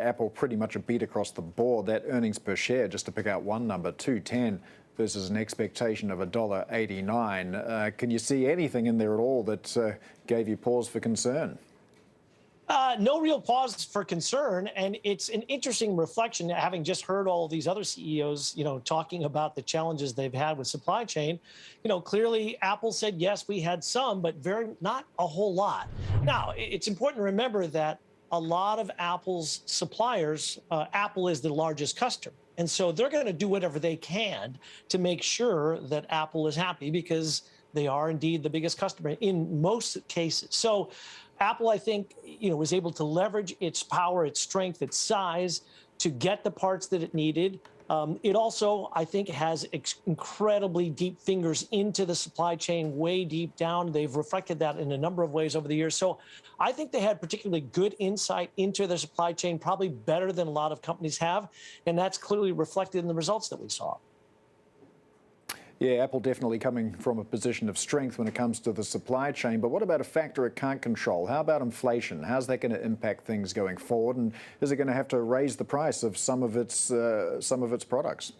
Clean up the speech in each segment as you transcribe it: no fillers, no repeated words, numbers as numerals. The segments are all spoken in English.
Apple pretty much a beat across the board. That earnings per share, just to pick out one number, $2.10 versus an expectation of $1.89. Can you see anything in there at all that gave you pause for concern? No real pause for concern, and it's an interesting reflection, having just heard all of these other CEOs, talking about the challenges they've had with supply chain. Clearly Apple said, yes, we had some, but not a whole lot. Now, it's important to remember that a lot of Apple's suppliers, Apple is the largest customer. And so they're going to do whatever they can to make sure that Apple is happy, because they are indeed the biggest customer in most cases. So Apple, I think, was able to leverage its power, its strength, its size to get the parts that it needed. It also, I think, has incredibly deep fingers into the supply chain, way deep down. They've reflected that in a number of ways over the years. So I think they had particularly good insight into their supply chain, probably better than a lot of companies have. And that's clearly reflected in the results that we saw. Yeah, Apple definitely coming from a position of strength when it comes to the supply chain. But what about a factor it can't control? How about inflation? How's that going to impact things going forward? And is it going to have to raise the price of some of its products?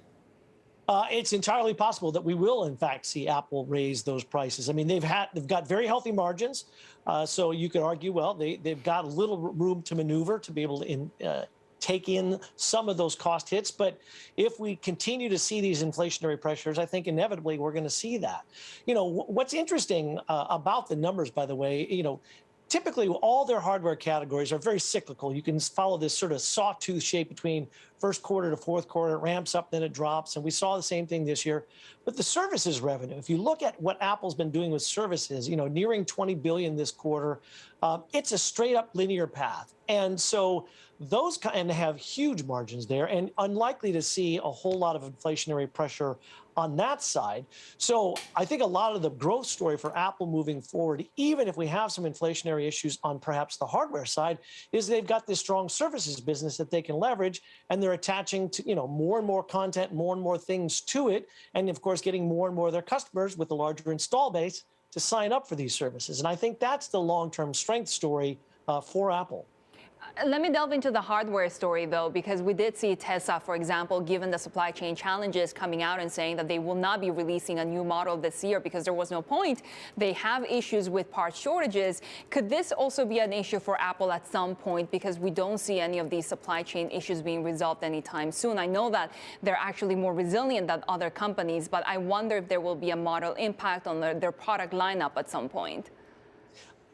It's entirely possible that we will, in fact, see Apple raise those prices. I mean, they've got very healthy margins, so you could argue, well, they've got a little room to maneuver to be able to take in some of those cost hits. But if we continue to see these inflationary pressures, I think inevitably we're going to see that. What's interesting about the numbers, by the way, typically all their hardware categories are very cyclical. You can follow this sort of sawtooth shape between first quarter to fourth quarter. It ramps up, then it drops. And we saw the same thing this year. But the services revenue, if you look at what Apple's been doing with services, nearing $20 billion this quarter, it's a straight up linear path. And so those kind of have huge margins there, and unlikely to see a whole lot of inflationary pressure on that side. So I think a lot of the growth story for Apple moving forward, even if we have some inflationary issues on perhaps the hardware side, is they've got this strong services business that they can leverage, and they're attaching to more and more content, more and more things to it, and of course getting more and more of their customers with the larger install base to sign up for these services. And I think that's the long-term strength story for Apple. Let me delve into the hardware story, though, because we did see Tesla, for example, given the supply chain challenges, coming out and saying that they will not be releasing a new model this year because there was no point. They have issues with part shortages. Could this also be an issue for Apple at some point, because we don't see any of these supply chain issues being resolved anytime soon? I know that they're actually more resilient than other companies, but I wonder if there will be a model impact on their product lineup at some point.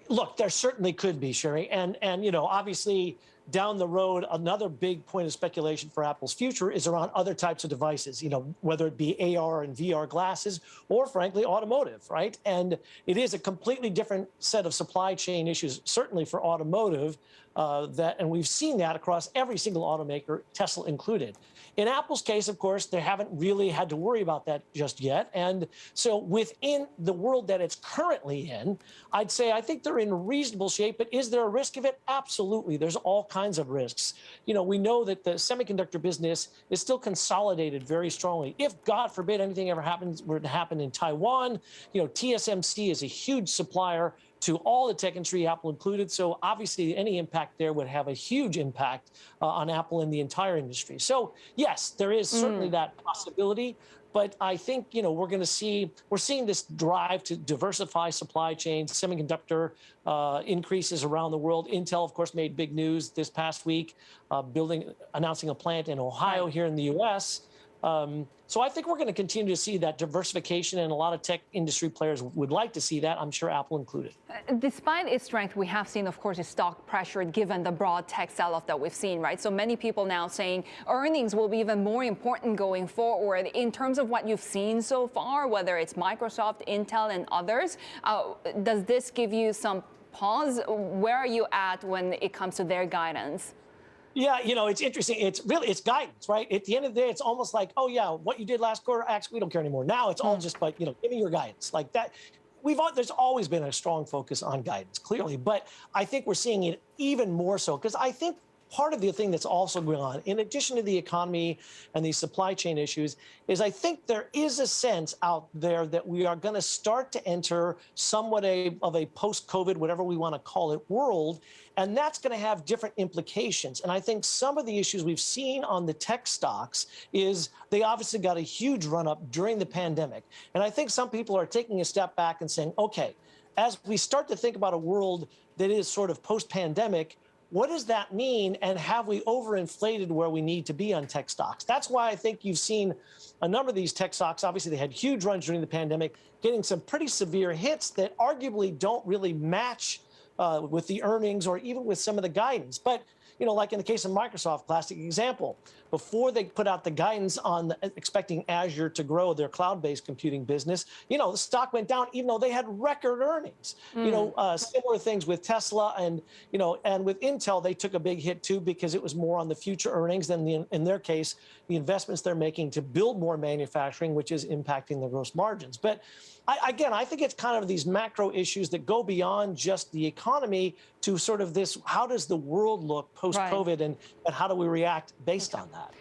Look, there certainly could be, Shery. And obviously down the road, another big point of speculation for Apple's future is around other types of devices, whether it be AR and VR glasses or, frankly, automotive, right? And it is a completely different set of supply chain issues, certainly for automotive, and we've seen that across every single automaker, Tesla included. In Apple's case, of course, they haven't really had to worry about that just yet. And so within the world that it's currently in, I'd say I think they're in reasonable shape. But is there a risk of it? Absolutely. There's all kinds of risks. We know that the semiconductor business is still consolidated very strongly. If, God forbid, anything ever were to happen in Taiwan, TSMC is a huge supplier to all the tech industry, Apple included. So obviously any impact there would have a huge impact on Apple and the entire industry. So yes, there is certainly that possibility. But I think, we're seeing this drive to diversify supply chains, semiconductor increases around the world. Intel, of course, made big news this past week, announcing a plant in Ohio here in the U.S. So I think we're going to continue to see that diversification, and a lot of tech industry players would like to see that, I'm sure Apple included. Despite its strength, we have seen, of course, a stock pressure given the broad tech sell-off that we've seen, right? So many people now saying earnings will be even more important going forward. In terms of what you've seen so far, whether it's Microsoft, Intel, and others, does this give you some pause? Where are you at when it comes to their guidance? Yeah, it's interesting. It's guidance, right? At the end of the day, it's almost like, oh, yeah, what you did last quarter, actually, we don't care anymore. Now it's all just like, give me your guidance like that. There's always been a strong focus on guidance, clearly. But I think we're seeing it even more so, because I think part of the thing that's also going on, in addition to the economy and these supply chain issues, is I think there is a sense out there that we are going to start to enter somewhat of a post-COVID, whatever we want to call it, world. And that's going to have different implications. And I think some of the issues we've seen on the tech stocks is they obviously got a huge run up during the pandemic. And I think some people are taking a step back and saying, okay, as we start to think about a world that is sort of post-pandemic, what does that mean? And have we overinflated where we need to be on tech stocks? That's why I think you've seen a number of these tech stocks. Obviously, they had huge runs during the pandemic, getting some pretty severe hits that arguably don't really match with the earnings or even with some of the guidance. But, like in the case of Microsoft, classic example, before they put out the guidance on expecting Azure to grow their cloud-based computing business, the stock went down even though they had record earnings. Similar things with Tesla and with Intel, they took a big hit too because it was more on the future earnings than in their case, the investments they're making to build more manufacturing, which is impacting their gross margins. But I think it's kind of these macro issues that go beyond just the economy to sort of this, how does the world look post-COVID, and how do we react based on that?